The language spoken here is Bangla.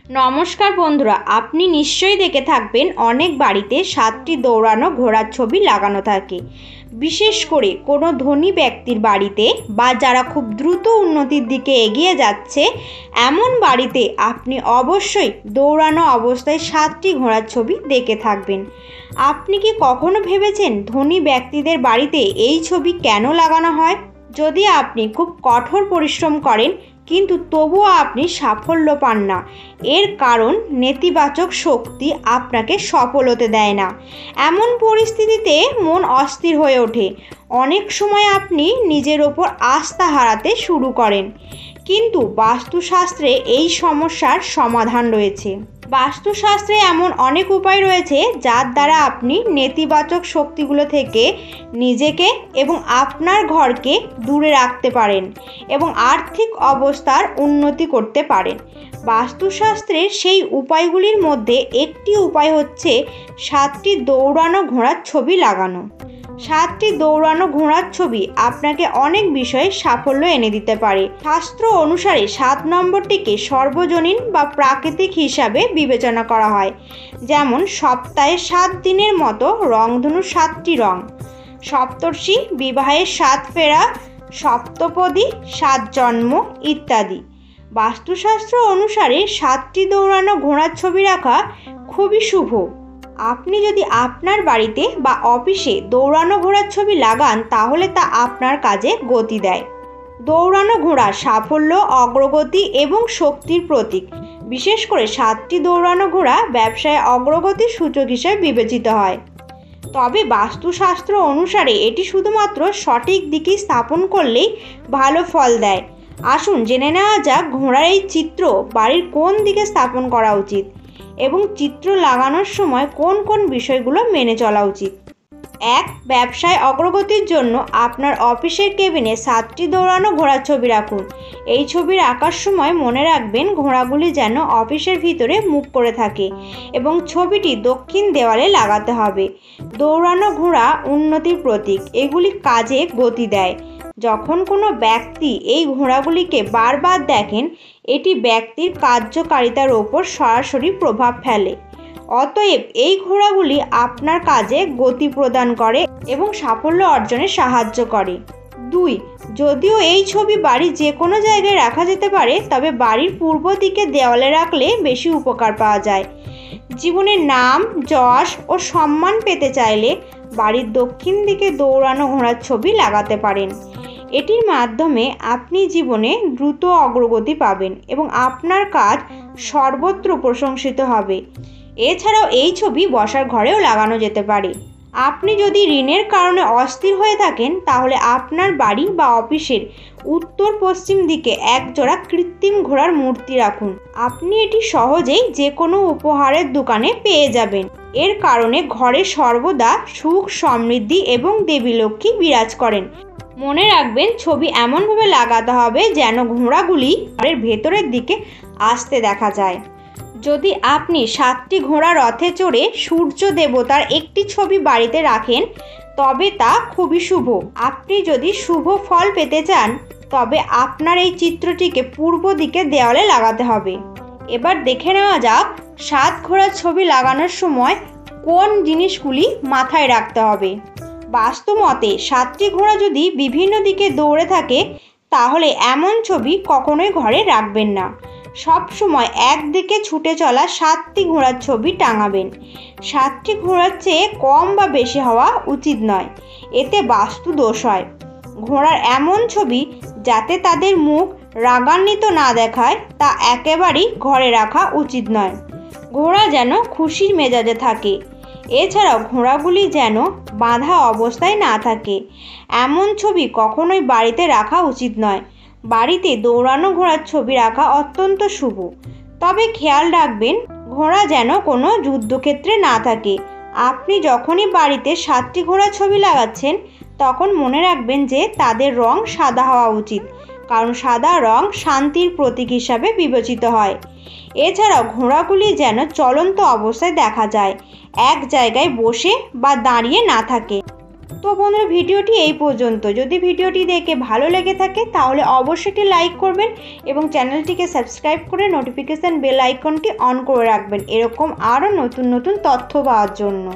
নমস্কার বন্ধুরা, আপনি নিশ্চয়ই দেখে থাকবেন অনেক বাড়িতে 7টি দৌড়ানো ঘোড়ার ছবি লাগানো থাকে। বিশেষ করে কোনো ধনী ব্যক্তির বাড়িতে বা যারা খুব দ্রুত উন্নতির দিকে এগিয়ে যাচ্ছে এমন বাড়িতে আপনি অবশ্যই দৌড়ানো অবস্থায় 7টি ঘোড়ার ছবি দেখে থাকবেন। আপনি কি কখনো ভেবেছেন ধনী ব্যক্তিদের বাড়িতে এই ছবি কেন লাগানো হয়? যদি আপনি খুব কঠোর পরিশ্রম করেন কিন্তু তবুও আপনি সাফল্য পান না, এর কারণ নেতিবাচক শক্তি আপনাকে সফল হতে দেয় না। এমন পরিস্থিতিতে মন অস্থির হয়ে ওঠে। অনেক সময় আপনি নিজের ওপর আস্থা হারাতে শুরু করেন। কিন্তু বাস্তুশাস্ত্রে এই সমস্যার সমাধান রয়েছে। বাস্তুশাস্ত্রে এমন অনেক উপায় রয়েছে যার দ্বারা আপনি নেতিবাচক শক্তিগুলো থেকে নিজেকে এবং আপনার ঘরকে দূরে রাখতে পারেন এবং আর্থিক অবস্থার উন্নতি করতে পারেন। বাস্তুশাস্ত্রের সেই উপায়গুলির মধ্যে একটি উপায় হচ্ছে 7টি দৌড়ানো ঘোড়ার ছবি লাগানো। 7টি দৌড়ানো ঘোড়ার ছবি আপনাকে অনেক বিষয়ে সাফল্য এনে দিতে পারে। শাস্ত্র অনুসারে 7 নম্বরটিকে সর্বজনীন বা প্রাকৃতিক হিসাবে বিবেচনা করা হয়, যেমন সপ্তাহে 7 দিনের মতো রংধনু 7টি রং, সপ্তর্ষি, বিবাহের 7 ফেরা, সপ্তপদী, 7 জন্ম ইত্যাদি। বাস্তুশাস্ত্র অনুসারে 7টি দৌড়ানো ঘোড়ার ছবি রাখা খুবই শুভ। আপনি যদি আপনার বাড়িতে বা অফিসে দৌড়ানো ঘোড়ার ছবি লাগান তাহলে তা আপনার কাজে গতি দেয়। দৌড়ানো ঘোড়া সাফল্য, অগ্রগতি এবং শক্তির প্রতীক। বিশেষ করে 7টি দৌড়ানো ঘোড়া ব্যবসায় অগ্রগতির সূচক হিসেবে বিবেচিত হয়। তবে বাস্তুশাস্ত্র অনুসারে এটি শুধুমাত্র সঠিক দিকে স্থাপন করলেই ভালো ফল দেয়। আসুন জেনে নেওয়া যাক ঘোড়ার এই চিত্র বাড়ির কোন দিকে স্থাপন করা উচিত এবং চিত্র লাগানোর সময় কোন কোন বিষয়গুলো মেনে চলা উচিত। 1. ব্যবসায় অগ্রগতির জন্য আপনার অফিসের কেবিনে 7টি দৌড়ানো ঘোড়ার ছবি রাখুন। এই ছবি আঁকার সময় মনে রাখবেন ঘোড়াগুলি যেন অফিসের ভিতরে মুখ করে থাকে এবং ছবিটি দক্ষিণ দেওয়ালে লাগাতে হবে। দৌড়ানো ঘোড়া উন্নতির প্রতীক, এগুলি কাজে গতি দেয়। যখন কোনো ব্যক্তি এই ঘোড়াগুলিকে বারবার দেখেন এটি ব্যক্তির কার্যকারিতার ওপর সরাসরি প্রভাব ফেলে। অতএব এই ঘোড়াগুলি আপনার কাজে গতি প্রদান করে এবং সাফল্য অর্জনে সাহায্য করে। 2. যদিও এই ছবি বাড়ির যে কোনো জায়গায় রাখা যেতে পারে, তবে বাড়ির পূর্ব দিকে দেওয়ালে রাখলে বেশি উপকার পাওয়া যায়। জীবনে নাম, যশ ও সম্মান পেতে চাইলে বাড়ির দক্ষিণ দিকে দৌড়ানো ঘোড়ার ছবি লাগাতে পারেন। এটির মাধ্যমে আপনি জীবনে দ্রুত অগ্রগতি পাবেন এবং আপনার কাজ সর্বত্র প্রশংসিত হবে। এছাড়াও এই ছবি বসার ঘরেও লাগানো যেতে পারে। আপনি যদি ঋণের কারণে অস্থির হয়ে থাকেন তাহলে আপনার বাড়ি বা অফিসের উত্তর পশ্চিম দিকে এক জোড়া কৃত্রিম ঘোড়ার মূর্তি রাখুন। আপনি এটি সহজেই যে কোনো উপহারের দোকানে পেয়ে যাবেন। এর কারণে ঘরে সর্বদা সুখ, সমৃদ্ধি এবং দেবী লক্ষ্মী বিরাজ করেন। মনে রাখবেন ছবি এমনভাবে লাগাতে হবে যেন ঘোড়াগুলি ঘরের ভেতরের দিকে আসতে দেখা যায়। যদি আপনি 7টি ঘোড়া রথে চড়ে সূর্য দেবতার একটি ছবি বাড়িতে রাখেন তবে তা খুবই শুভ। আপনি যদি শুভ ফল পেতে চান তবে আপনার এই চিত্রটিকে পূর্ব দিকে দেওয়ালে লাগাতে হবে। এবার দেখে নেওয়া যাক 7 ঘোড়ার ছবি লাগানোর সময় কোন জিনিসগুলি মাথায় রাখতে হবে। বাস্তু মতে 7টি ঘোড়া যদি বিভিন্ন দিকে দৌড়ে থাকে তাহলে এমন ছবি কখনোই ঘরে রাখবেন না। সব সময় একদিকে ছুটে চলা 7টি ঘোড়ার ছবি টাঙাবেন। 7টি ঘোড়ার চেয়ে কম বা বেশি হওয়া উচিত নয়, এতে বাস্তু দোষ হয়। ঘোড়ার এমন ছবি যাতে তাদের মুখ রাগান্বিত না দেখায় তা একেবারেই ঘরে রাখা উচিত নয়। ঘোড়া যেন খুশির মেজাজে থাকে। এছাড়াও ঘোড়াগুলি যেন বাঁধা অবস্থায় না থাকে, এমন ছবি কখনোই বাড়িতে রাখা উচিত নয়। বাড়িতে দৌড়ানো ঘোড়ার ছবি রাখা অত্যন্ত শুভ, তবে খেয়াল রাখবেন ঘোড়া যেন কোনো যুদ্ধক্ষেত্রে না থাকে। আপনি যখনই বাড়িতে 7টি ঘোড়ার ছবি লাগাচ্ছেন তখন মনে রাখবেন যে তাদের রং সাদা হওয়া উচিত, কারণ সাদা রং শান্তির প্রতীক হিসাবে বিবেচিত হয়। এছাড়াও ঘোড়াগুলি যেন চলন্ত অবস্থায় দেখা যায়, এক জায়গায় বসে বা দাঁড়িয়ে না থাকে। তো বন্ধুরা, ভিডিওটি এই পর্যন্ত। যদি ভিডিওটি দেখে ভালো লেগে থাকে তাহলে অবশ্যই একটি লাইক করবেন এবং চ্যানেলটিকে সাবস্ক্রাইব করে নোটিফিকেশান বেল আইকনটি অন করে রাখবেন এরকম আরও নতুন নতুন তথ্য পাওয়ার জন্য।